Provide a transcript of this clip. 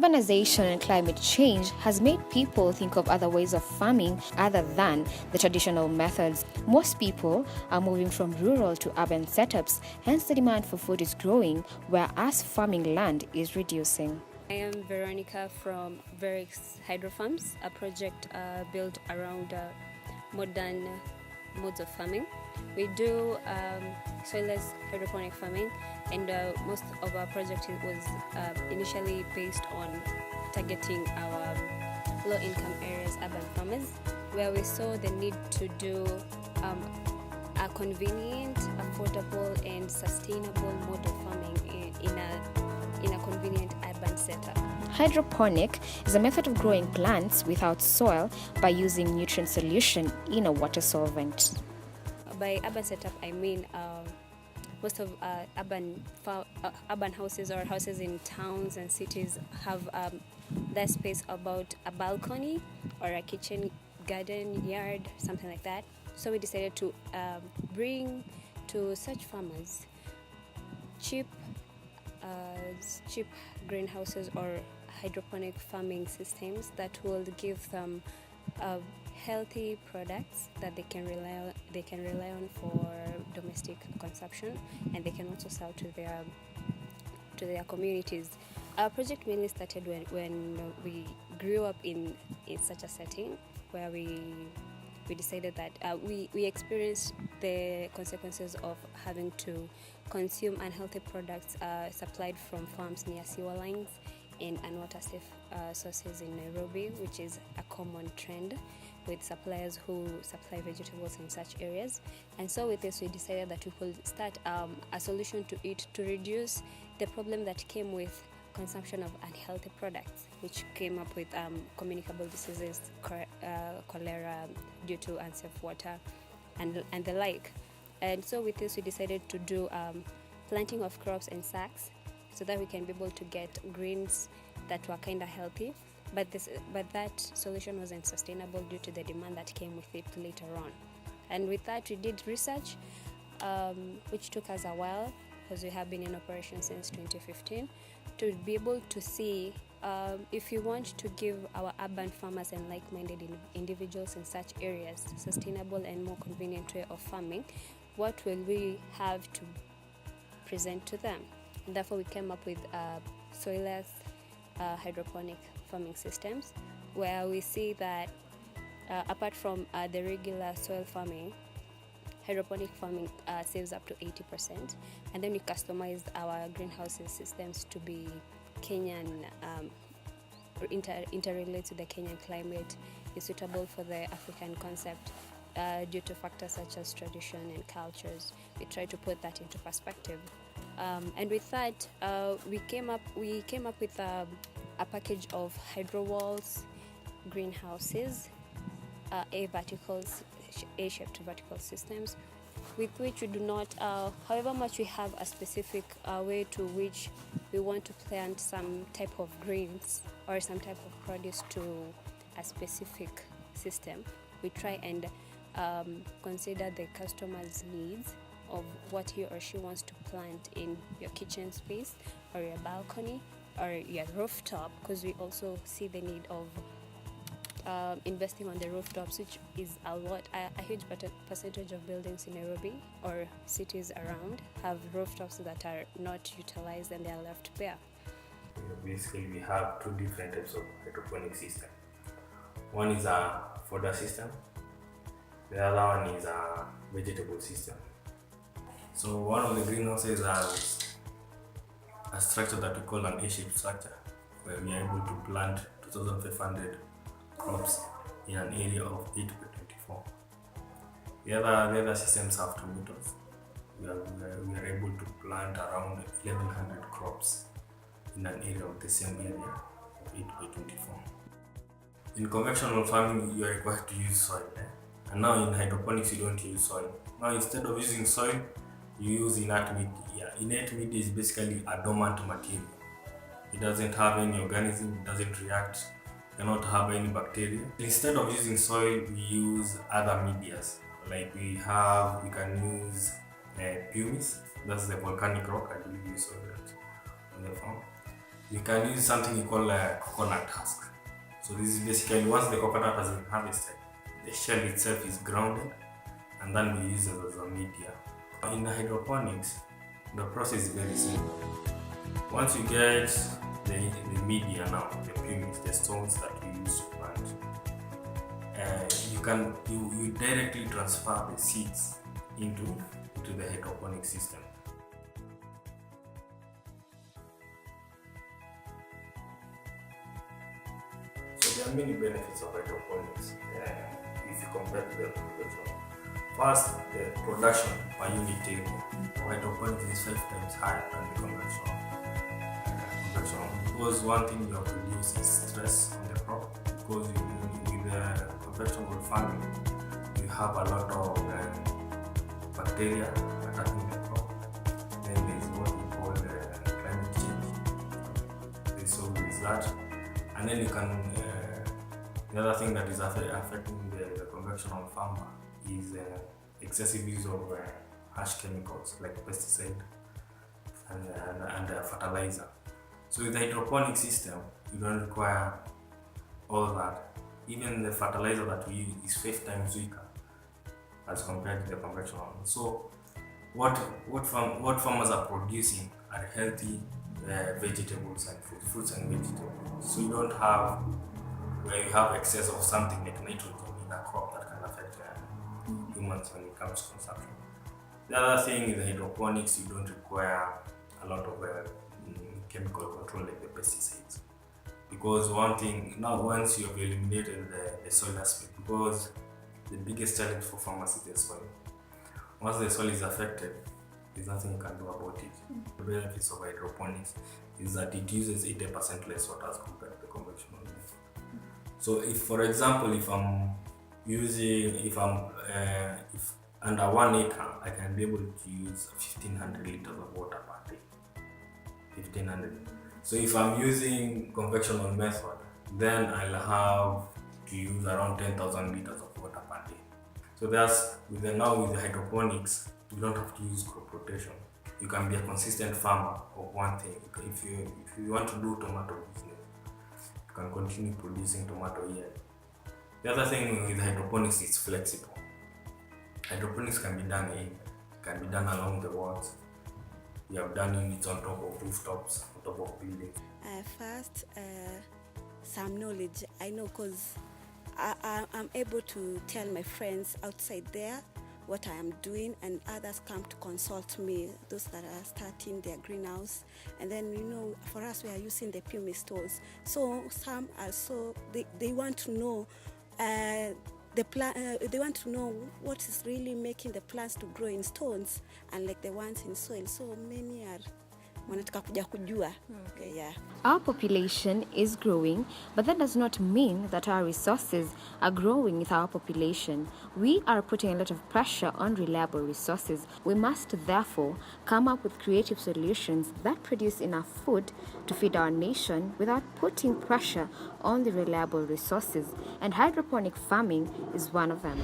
Urbanization and climate change has made people think of other ways of farming other than the traditional methods. Most people are moving from rural to urban setups, hence the demand for food is growing, whereas farming land is reducing. I am Veronica from Verics Hydrofarms, a project built around modern modes of farming. We do soilless hydroponic farming, and most of our project was initially based on targeting our low-income areas, urban farmers, where we saw the need to do a convenient, affordable, and sustainable mode of farming in a convenient urban setup. Hydroponic is a method of growing plants without soil by using nutrient solution in a water solvent. By urban setup, I mean most of urban houses or houses in towns and cities have that space about a balcony or a kitchen garden yard, something like that. So we decided to bring to such farmers cheap greenhouses or hydroponic farming systems that will give them healthy products that they can rely on for domestic consumption, and they can also sell to their communities. Our project mainly started when we grew up in such a setting where we decided that we experienced the consequences of having to consume unhealthy products supplied from farms near sewer lines and unwater-safe sources in Nairobi, which is a common trend with suppliers who supply vegetables in such areas. And so with this, we decided that we could start a solution to it to reduce the problem that came with consumption of unhealthy products, which came up with communicable diseases, cholera due to unsafe water, and the like. And so with this, we decided to do planting of crops in sacks so that we can be able to get greens that were kind of healthy. But that solution wasn't sustainable due to the demand that came with it later on. And with that, we did research, which took us a while because we have been in operation since 2015, to be able to see if we want to give our urban farmers and like-minded individuals in such areas sustainable and more convenient way of farming, what will we have to present to them? And therefore, we came up with soilless hydroponic farming systems, where we see that apart from the regular soil farming, hydroponic farming saves up to 80%, and then we customized our greenhouses systems to be Kenyan, interrelate to the Kenyan climate, is suitable for the African concept due to factors such as tradition and cultures. We try to put that into perspective, and with that, we came up with a package of hydro-walls, greenhouses, A-shaped vertical systems, with which we do not, however much we have a specific way to which we want to plant some type of greens or some type of produce to a specific system, we try and consider the customer's needs of what he or she wants to plant in your kitchen space or your balcony or your rooftop, because we also see the need of investing on the rooftops, which is a huge percentage of buildings in Nairobi or cities around have rooftops that are not utilized and they are left bare. Basically, we have two different types of hydroponic system. One is a fodder system, the other one is a vegetable system. So one of the greenhouses has a structure that we call an A-shaped structure, where we are able to plant 2,500 crops in an area of 8 by 24. The other systems have tomatoes. We are able to plant around 1,100 crops in an area of the same area of 8 by 24. In conventional farming, you are required to use soil, and now in hydroponics you don't use soil. Now instead of using soil, you use inert media. Inert media is basically a dormant material. It doesn't have any organism, it doesn't react, cannot have any bacteria. Instead of using soil, we use other medias. Like we can use pumice, that's the volcanic rock, I believe you saw that on the farm. You can use something you call a coconut husk. So this is basically once the coconut has been harvested, the shell itself is grounded and then we use it as a media. In hydroponics, the process is very simple. Once you get the media now, the pumice, the stones that you use to plant, you directly transfer the seeds into the hydroponic system. So there are many benefits of hydroponics if you compare to the conventional. First, the production per unit area for hydroponics is 5 times higher than the conventional. Because one thing you have to reduce is stress on the crop. Because with the conventional farming, you have a lot of bacteria attacking the crop. Then there is what we call climate change. So with that, and then you can. The other thing that is affecting the conventional farmer is excessive use of harsh chemicals like pesticide and fertilizer. So with the hydroponic system, you don't require all that. Even the fertilizer that we use is 5 times weaker as compared to the conventional one. So what farmers are producing are healthy vegetables and fruits and vegetables. So you don't have where you have excess of something like nitrogen in a crop that can affect humans when it comes to consumption. The other thing is hydroponics, you don't require a lot of chemical control like the pesticides. Because one thing, now once you have eliminated the soil aspect, because the biggest challenge for farmers is the soil. Once the soil is affected, there's nothing you can do about it. The benefits of hydroponics is that it uses 80% less water as compared to the conventional method. So if, for example, if under 1 acre, I can be able to use 1500 liters of water per day. 1500. So if I'm using conventional method, then I'll have to use around 10,000 liters of water per day. So that's with the hydroponics, you don't have to use crop rotation. You can be a consistent farmer of one thing. If you want to do tomato business, you can continue producing tomato here. The other thing with hydroponics is flexible. Hydroponics can be done along the walls. We have done units on top of rooftops, on top of buildings. First, some knowledge. I know because I'm able to tell my friends outside there what I am doing, and others come to consult me, those that are starting their greenhouse. And then, for us, we are using the pumice stones. So some also, they want to know they want to know what is really making the plants to grow in stones and like the ones in soil. So many are wanataka kuja kujua. Okay, yeah. Our population is growing, but that does not mean that our resources are growing with our population. We are putting a lot of pressure on reliable resources. We must therefore come up with creative solutions that produce enough food to feed our nation without putting pressure on the reliable resources, and hydroponic farming is one of them.